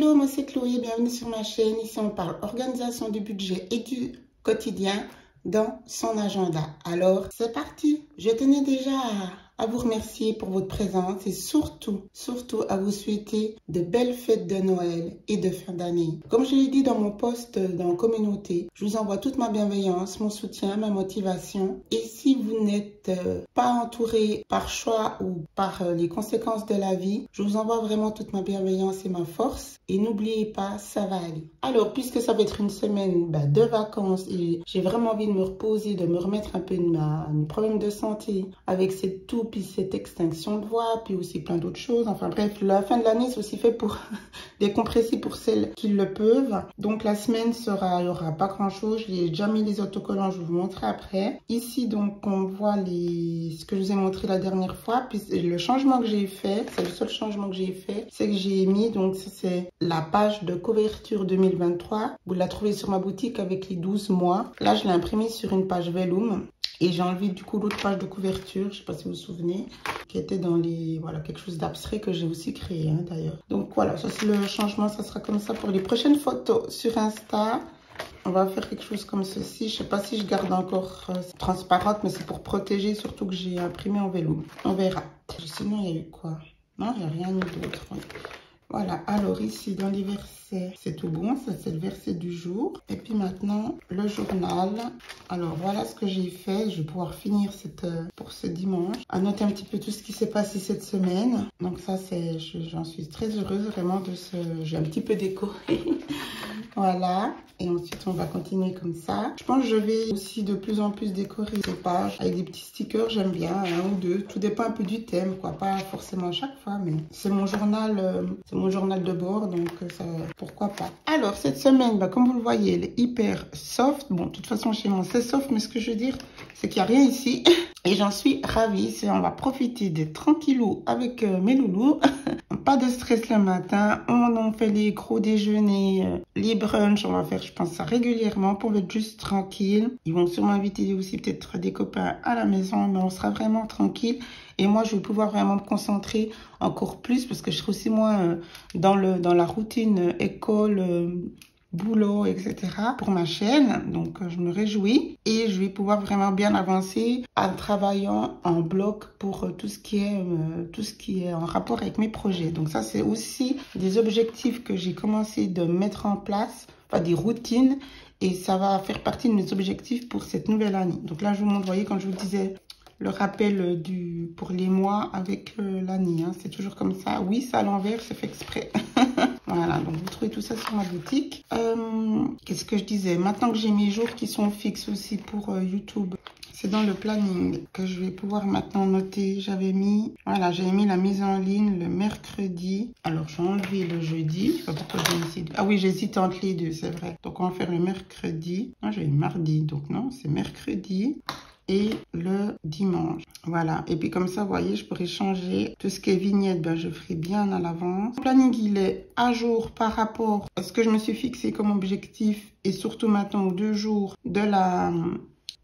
Hello, moi c'est Chloé, bienvenue sur ma chaîne. Ici on parle organisation du budget et du quotidien dans son agenda. Alors c'est parti. Je tenais déjà à vous remercier pour votre présence et surtout à vous souhaiter de belles fêtes de Noël et de fin d'année. Comme je l'ai dit dans mon post dans la communauté, je vous envoie toute ma bienveillance, mon soutien, ma motivation. Et si vous n'êtes pas entouré par choix ou par les conséquences de la vie, je vous envoie vraiment toute ma bienveillance et ma force. Et n'oubliez pas, ça va aller. Alors, puisque ça va être une semaine de vacances et j'ai vraiment envie de me reposer, de me remettre un peu de mes problèmes de santé avec cette toux, puis cette extinction de voix, puis aussi plein d'autres choses. Enfin bref, la fin de l'année, c'est aussi fait pour décompresser pour celles qui le peuvent. Donc la semaine il n'y aura pas grand chose. Je l'ai déjà mis les autocollants, je vais vous montrer après. Ici, donc, on voit ce que je vous ai montré la dernière fois. Puis le changement que j'ai fait, c'est le seul changement que j'ai fait, c'est que j'ai mis, donc c'est la page de couverture 2023. Vous la trouvez sur ma boutique avec les 12 mois. Là, je l'ai imprimée sur une page Vellum. Et j'ai enlevé du coup l'autre page de couverture, je ne sais pas si vous vous souvenez, qui était dans les, voilà, quelque chose d'abstrait que j'ai aussi créé d'ailleurs. Donc voilà, ça c'est le changement, ça sera comme ça pour les prochaines photos sur Insta. On va faire quelque chose comme ceci. Je ne sais pas si je garde encore transparente, mais c'est pour protéger, surtout que j'ai imprimé en Vellum. On verra. Sinon, il y a eu quoi? Non, il n'y a rien eu d'autre. Oui. Voilà, alors ici dans les versets, c'est tout bon, ça c'est le verset du jour. Et puis maintenant, le journal. Alors voilà ce que j'ai fait, je vais pouvoir finir pour ce dimanche. À noter un petit peu tout ce qui s'est passé cette semaine. Donc ça, j'en suis très heureuse vraiment j'ai un petit peu décoré. Voilà, et ensuite on va continuer comme ça. Je pense que je vais aussi de plus en plus décorer ces pages avec des petits stickers, j'aime bien, un ou deux. Tout dépend un peu du thème, quoi, pas forcément à chaque fois, mais c'est mon journal de bord, donc ça, pourquoi pas. Alors cette semaine, comme vous le voyez, elle est hyper soft. Bon, de toute façon chez moi c'est soft, mais ce que je veux dire, c'est qu'il n'y a rien ici. Et j'en suis ravie, on va profiter d'être tranquillou avec mes loulous. Pas de stress le matin, on fait les gros déjeuners, les brunchs, on va faire je pense ça régulièrement pour être juste tranquille. Ils vont sûrement inviter aussi peut-être des copains à la maison, mais on sera vraiment tranquille. Et moi je vais pouvoir vraiment me concentrer encore plus parce que je serai aussi moins dans la routine école, boulot, etc. pour ma chaîne. Donc je me réjouis et je vais pouvoir vraiment bien avancer en travaillant en bloc pour tout ce qui est en rapport avec mes projets. Donc ça c'est aussi des objectifs que j'ai commencé de mettre en place, enfin des routines, et ça va faire partie de mes objectifs pour cette nouvelle année. Donc là je vous montre, vous voyez, quand je vous disais le rappel pour les mois avec l'année, c'est toujours comme ça. Oui, c'est à l'envers, c'est fait exprès. Voilà, donc vous trouvez tout ça sur ma boutique. Qu'est-ce que je disais? Maintenant que j'ai mes jours qui sont fixes aussi pour YouTube, c'est dans le planning que je vais pouvoir maintenant noter. J'avais mis la mise en ligne le mercredi. Alors, j'ai enlevé le jeudi. Je sais pas pourquoi j'ai mis ici. Ah oui, j'hésite entre les deux, c'est vrai. Donc, on va faire le mercredi. Non, j'ai mis mardi, donc non, c'est mercredi. Et le dimanche. Voilà. Et puis comme ça, vous voyez, je pourrais changer tout ce qui est vignette. Je ferai bien à l'avance. Le planning, il est à jour par rapport à ce que je me suis fixé comme objectif. Et surtout maintenant, aux 2 jours de la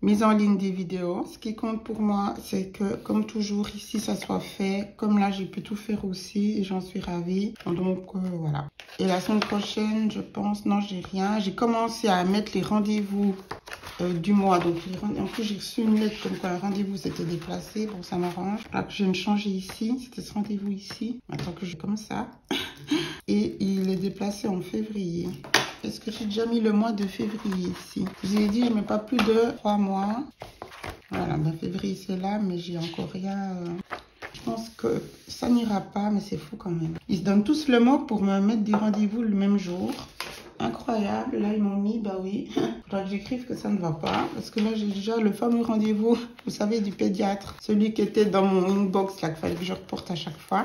mise en ligne des vidéos. Ce qui compte pour moi, c'est que, comme toujours, ici, ça soit fait. Comme là, j'ai pu tout faire aussi et j'en suis ravie. Donc, voilà. Et la semaine prochaine, je pense, non, j'ai rien. J'ai commencé à mettre les rendez-vous du mois. Donc, en plus, j'ai reçu une lettre comme quoi le rendez-vous s'était déplacé. Bon, ça m'arrange. Là, que je viens de changer ici. C'était ce rendez-vous ici. Maintenant que je comme ça. Et il est déplacé en février. Est-ce que j'ai déjà mis le mois de février ici? Je vous ai dit, je ne mets pas plus de 3 mois. Voilà, février c'est là, mais j'ai encore rien. Je pense que ça n'ira pas, mais c'est fou quand même. Ils se donnent tous le mois pour me mettre des rendez-vous le même jour. Incroyable, là ils m'ont mis, oui. Il faudra que j'écrive que ça ne va pas. Parce que là j'ai déjà le fameux rendez-vous, vous savez, du pédiatre. Celui qui était dans mon inbox, là, qu'il fallait que je reporte à chaque fois.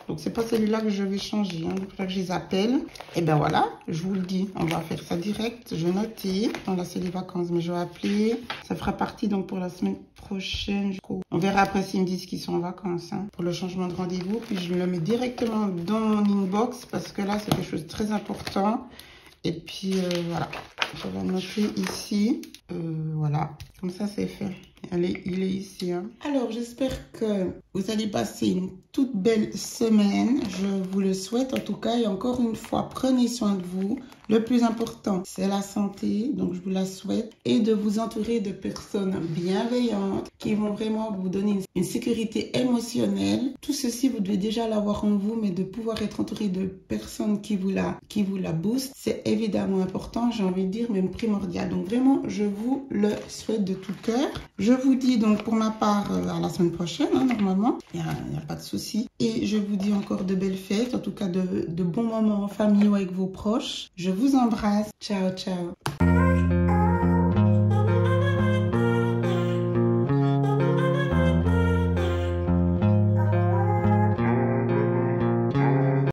Donc, c'est pas celui-là que je vais changer. Donc, il faudra que je les appelle. Et ben voilà, je vous le dis. On va faire ça direct. Je note. Bon, là, c'est les vacances, mais je vais appeler. Ça fera partie donc pour la semaine prochaine. On verra après s'ils me disent qu'ils sont en vacances pour le changement de rendez-vous. Puis, je le mets directement dans mon inbox parce que là, c'est quelque chose de très important. Et puis, voilà. Je vais noter ici. Voilà. Comme ça, c'est fait. Allez, il est ici. Hein. Alors, j'espère que vous allez passer une toute belle semaine. Je vous le souhaite en tout cas. Et encore une fois, prenez soin de vous. Le plus important, c'est la santé. Donc, je vous la souhaite. Et de vous entourer de personnes bienveillantes qui vont vraiment vous donner une sécurité émotionnelle. Tout ceci, vous devez déjà l'avoir en vous, mais de pouvoir être entouré de personnes qui vous la boostent, c'est évidemment important. J'ai envie de dire même primordial. Donc, vraiment, je vous le souhaite de tout cœur. Je vous dis donc pour ma part à la semaine prochaine, hein, normalement, il n'y a pas de souci. Et je vous dis encore de belles fêtes, en tout cas de bons moments en famille ou avec vos proches. Je vous embrasse. Ciao, ciao.